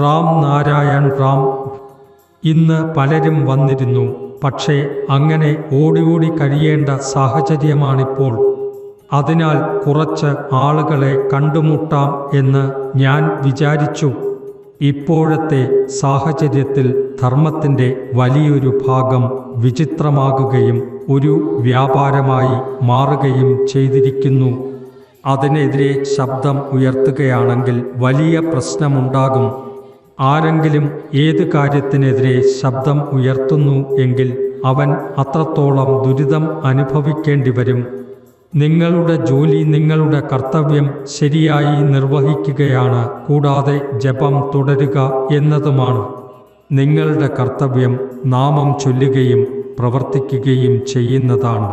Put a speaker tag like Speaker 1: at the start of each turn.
Speaker 1: റാം നാരായൺ റാം. ഇന്ന് പലരും വന്നിരുന്നു. പക്ഷേ അങ്ങനെ ഓടി കഴിയേണ്ട സാഹചര്യമാണിപ്പോൾ. അതിനാൽ കുറച്ച് ആളുകളെ കണ്ടുമുട്ടാം എന്ന് ഞാൻ വിചാരിച്ചു. ഇപ്പോഴത്തെ സാഹചര്യത്തിൽ ധർമ്മത്തിൻ്റെ വലിയൊരു ഭാഗം വിചിത്രമാകുകയും ഒരു വ്യാപാരമായി മാറുകയും ചെയ്തിരിക്കുന്നു. അതിനെതിരെ ശബ്ദം ഉയർത്തുകയാണെങ്കിൽ വലിയ പ്രശ്നമുണ്ടാകും. ആരെങ്കിലും ഏത് കാര്യത്തിനെതിരെ ശബ്ദം ഉയർത്തുന്നു എങ്കിൽ അവൻ അത്രത്തോളം ദുരിതം അനുഭവിക്കേണ്ടി വരും. നിങ്ങളുടെ ജോലി, നിങ്ങളുടെ കർത്തവ്യം ശരിയായി നിർവഹിക്കുകയാണ്. കൂടാതെ ജപം തുടരുക എന്നതുമാണ് നിങ്ങളുടെ കർത്തവ്യം. നാമം ചൊല്ലുകയും പ്രവർത്തിക്കുകയും ചെയ്യുന്നതാണ്.